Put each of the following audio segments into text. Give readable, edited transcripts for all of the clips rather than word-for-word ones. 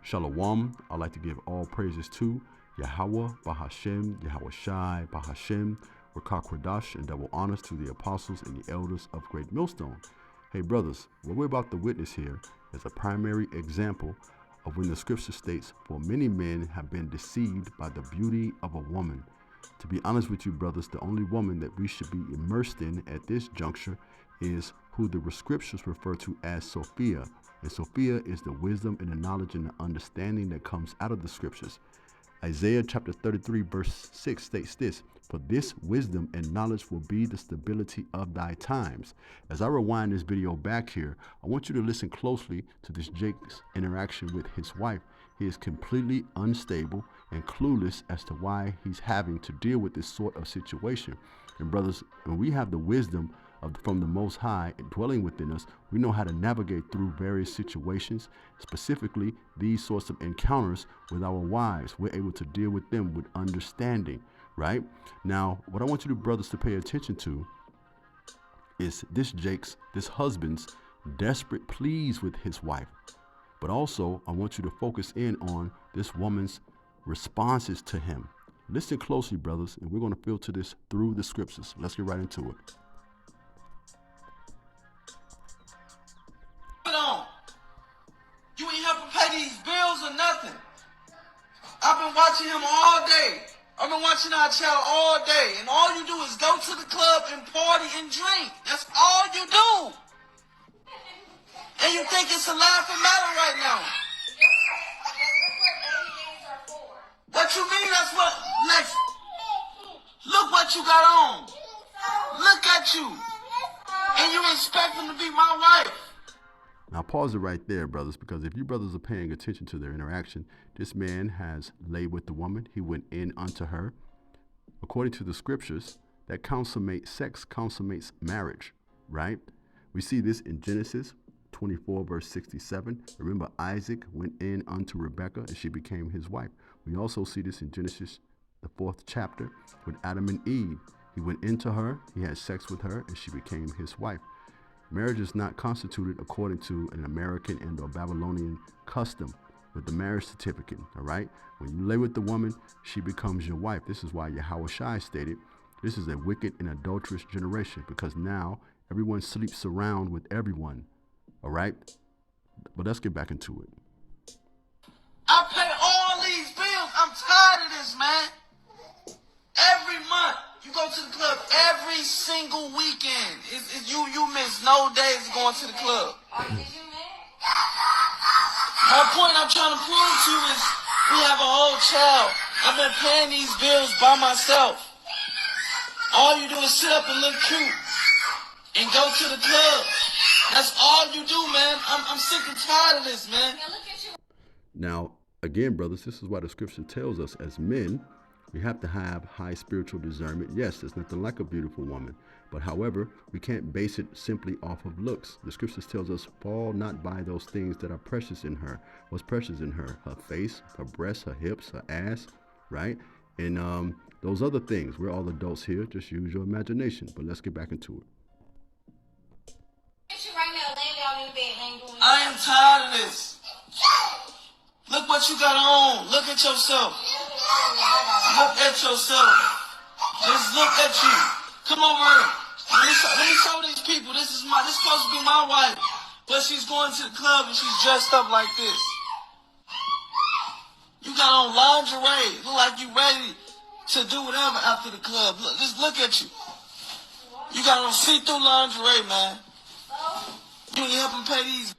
Shalom. I'd like to give all praises to Yahweh, Bahashem, Yahweh Shai, Bahashem, Rakah Kodash, and double honors to the apostles and the elders of Great Millstone. Hey brothers, what we're about to witness here is a primary example of when the scripture states, for many men have been deceived by the beauty of a woman. To be honest with you brothers, the only woman that we should be immersed in at this juncture is who the scriptures refer to as Sophia. And Sophia is the wisdom and the knowledge and the understanding that comes out of the scriptures. Isaiah chapter 33 verse 6 states this, for this wisdom and knowledge will be the stability of thy times. As I rewind this video back here, I want you to listen closely to this Jake's interaction with his wife. He is completely unstable and clueless as to why he's having to deal with this sort of situation. And brothers, when we have the wisdom from the Most High dwelling within us, we know how to navigate through various situations, specifically these sorts of encounters with our wives. We're able to deal with them with understanding, right? Now, what I want you brothers to pay attention to is this husband's desperate pleas with his wife. But also, I want you to focus in on this woman's responses to him. Listen closely, brothers, and we're going to filter this through the scriptures. Let's get right into it. You ain't helping pay these bills or nothing. I've been watching him all day. I've been watching our child all day, and all you do is go to the club and party and drink. That's all you do. And you think it's a laughing matter right now. What you mean that's what? Lex, look what you got on. Look at you. And you expect him to be my wife. Now pause it right there, brothers, because if you brothers are paying attention to their interaction, this man has laid with the woman. He went in unto her. According to the scriptures, that sex consummates marriage, right? We see this in Genesis 24 verse 67. Remember, Isaac went in unto Rebekah and she became his wife. We also see this in Genesis, the 4th chapter, with Adam and Eve. He went into her, he had sex with her, and she became his wife. Marriage is not constituted according to an American and or Babylonian custom with the marriage certificate, all right? When you lay with the woman, she becomes your wife. This is why Yahweh Shai stated, this is a wicked and adulterous generation, because now everyone sleeps around with everyone, all right? But let's get back into it. I pay all these bills. I'm tired of this, man. Every month. You go to the club every single weekend. You miss no days going to the club. My point I'm trying to prove to you is we have a whole child. I've been paying these bills by myself. All you do is sit up and look cute and go to the club. That's all you do, man. I'm sick and tired of this, man. Now, again, brothers, this is why the scripture tells us as men, we have to have high spiritual discernment. Yes, there's nothing like a beautiful woman. But however, we can't base it simply off of looks. The scriptures tells us, fall not by those things that are precious in her. What's precious in her? Her face, her breasts, her hips, her ass, right? And those other things. We're all adults here. Just use your imagination. But let's get back into it. I am tired of this. Look what you got on. Look at yourself. Look at yourself. Just look at you. Come over here. Let me show these people. This is supposed to be my wife. But she's going to the club and she's dressed up like this. You got on lingerie. Look like you ready to do whatever after the club. Look, just look at you. You got on see-through lingerie, man. You ain't helping pay these.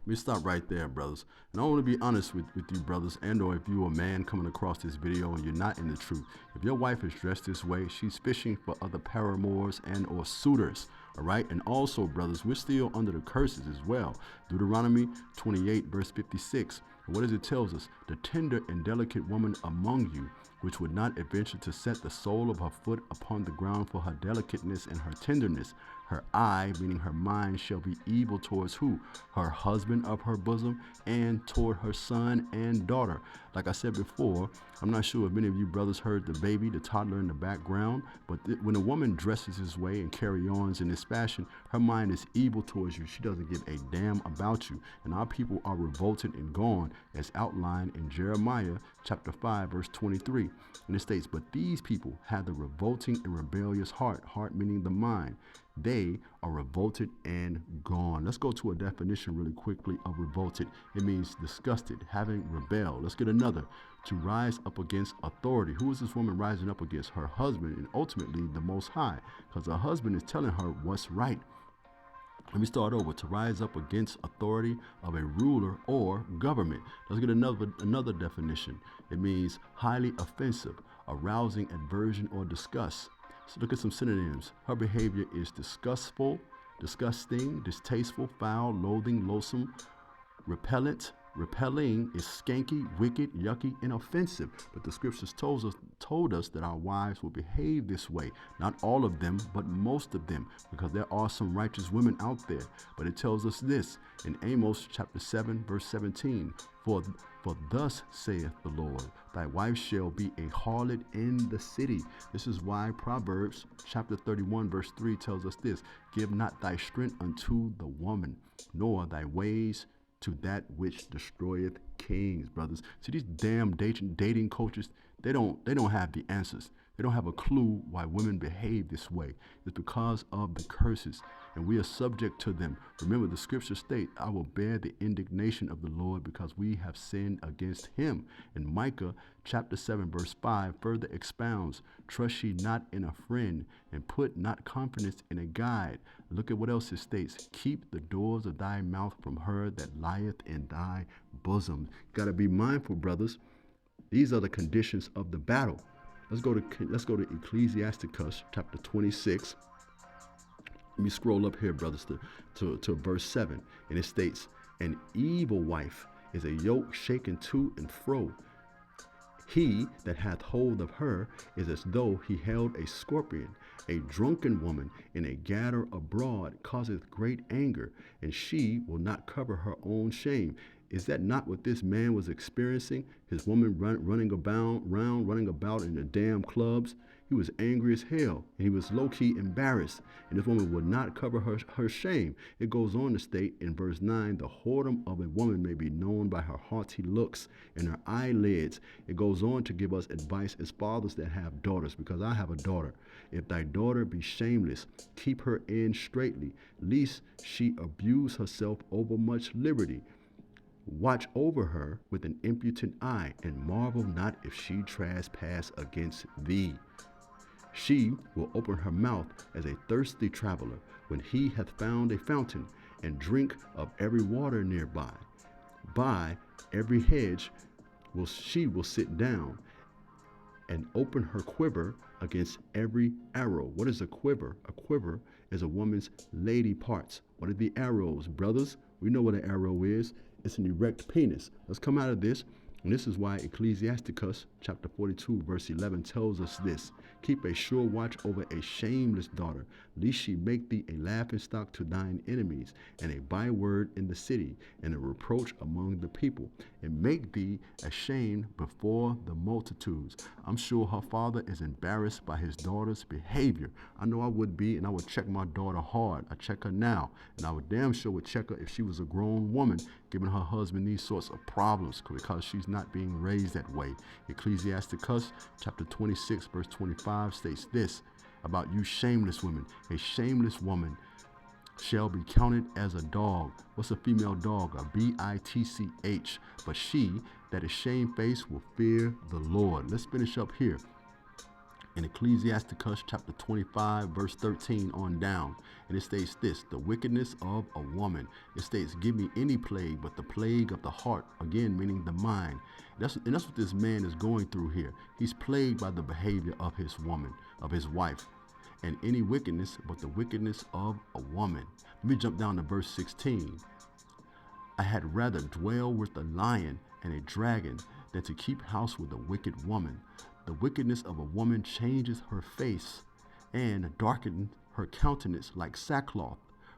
We stop right there, brothers. And I want to be honest with you, brothers, and or if you're a man coming across this video and you're not in the truth, if your wife is dressed this way, she's fishing for other paramours and or suitors, all right? And also, brothers, we're still under the curses as well. Deuteronomy 28, verse 56. And what does it tell us? The tender and delicate woman among you, which would not adventure to set the sole of her foot upon the ground for her delicateness and her tenderness. Her eye, meaning her mind, shall be evil towards who? Her husband of her bosom, and toward her son and daughter. Like I said before, I'm not sure if many of you brothers heard the baby, the toddler in the background, but when a woman dresses this way and carry on in this fashion, her mind is evil towards you. She doesn't give a damn about you. And our people are revolted and gone. as outlined in Jeremiah chapter 5, verse 23. And it states, but these people had the revolting and rebellious heart meaning the mind. They are revolted and gone. Let's go to a definition really quickly of revolted. It means disgusted, having rebelled. Let's get another. To rise up against authority. Who is this woman rising up against? Her husband, and ultimately the Most High, because her husband is telling her what's right. Let me start over. To rise up against authority of a ruler or government. Let's get another definition. It means highly offensive, arousing aversion or disgust. So look at some synonyms. Her behavior is disgustful, disgusting, distasteful, foul, loathing, loathsome, repellent. Repelling is skanky, wicked, yucky, and offensive. But the scriptures told us that our wives will behave this way. Not all of them, but most of them, because there are some righteous women out there. But it tells us this in Amos chapter 7, verse 17. For thus saith the Lord, thy wife shall be a harlot in the city. This is why Proverbs chapter 31, verse 3 tells us this. Give not thy strength unto the woman, nor thy ways to that which destroyeth kings, brothers. See, these damn dating coaches, they don't have the answers. They don't have a clue why women behave this way. It's because of the curses, and we are subject to them. Remember, the scriptures state, I will bear the indignation of the Lord because we have sinned against him. And Micah chapter 7, verse 5 further expounds, trust ye not in a friend, and put not confidence in a guide. Look at what else it states. Keep the doors of thy mouth from her that lieth in thy bosom. You got to be mindful, brothers. These are the conditions of the battle. Let's go to Ecclesiasticus chapter 26. Let me scroll up here, brothers, to verse 7. And it states, an evil wife is a yoke shaken to and fro. He that hath hold of her is as though he held a scorpion. A drunken woman in a gatter abroad causeth great anger, and she will not cover her own shame. Is that not what this man was experiencing? His woman running about in the damn clubs. He was angry as hell, and he was low-key embarrassed, and this woman would not cover her shame. It goes on to state in verse 9, the whoredom of a woman may be known by her haughty looks and her eyelids. It goes on to give us advice as fathers that have daughters, because I have a daughter. If thy daughter be shameless, keep her in straitly, lest she abuse herself over much liberty. Watch over her with an impudent eye, and marvel not if she trespass against thee. She will open her mouth as a thirsty traveler when he hath found a fountain, and drink of every water nearby. By every hedge she will sit down, and open her quiver against every arrow. What is a quiver? A quiver is a woman's lady parts. What are the arrows, brothers? We know what an arrow is. It's an erect penis. Let's come out of this. And this is why Ecclesiasticus chapter 42 verse 11 tells us this. Keep a sure watch over a shameless daughter, lest she make thee a laughingstock to thine enemies, and a byword in the city, and a reproach among the people, and make thee ashamed before the multitudes. I'm sure her father is embarrassed by his daughter's behavior. I know I would be, and I would check my daughter hard. I check her now, and I would damn sure would check her if she was a grown woman, giving her husband these sorts of problems because she's not being raised that way. Ecclesiasticus chapter 26 verse 25 states this about you shameless women. A shameless woman shall be counted as a dog. What's a female dog? A bitch. But she that is shamefaced will fear the Lord. Let's finish up here in Ecclesiasticus chapter 25 verse 13 on down, and it states this: the wickedness of a woman. It states, give me any plague but the plague of the heart, again meaning the mind. That's what this man is going through here. He's plagued by the behavior of his woman, of his wife, and any wickedness but the wickedness of a woman. Let me jump down to verse 16. I had rather dwell with a lion and a dragon than to keep house with a wicked woman. The wickedness of a woman changes her face and darkens her countenance like sackcloth.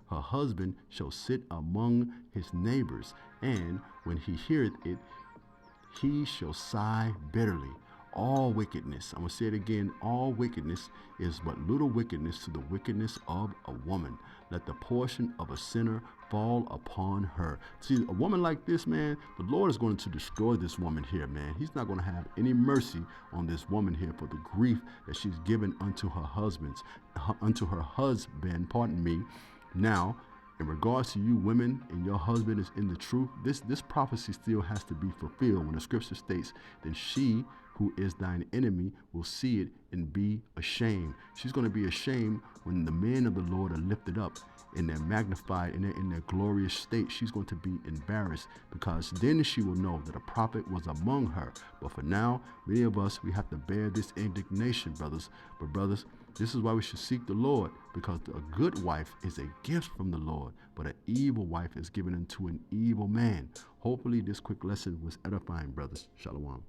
Her husband shall sit among his neighbors, and when he heareth it, he shall sigh bitterly. all wickedness, I'm going to say it again, all wickedness is but little wickedness to the wickedness of a woman. Let the portion of a sinner fall upon her. See, a woman like this, man, the Lord is going to destroy this woman here, man. He's not going to have any mercy on this woman here for the grief that she's given unto her husband, pardon me. Now, in regards to you women and your husband is in the truth, this prophecy still has to be fulfilled. When the scripture states, then she who is thine enemy will see it and be ashamed. She's going to be ashamed when the men of the Lord are lifted up and they're magnified and they're in their glorious state. She's going to be embarrassed, because then she will know that a prophet was among her. But for now, many of us, we have to bear this indignation, brothers. But brothers, this is why we should seek the Lord, because a good wife is a gift from the Lord, but an evil wife is given unto an evil man. Hopefully this quick lesson was edifying, brothers. Shalom.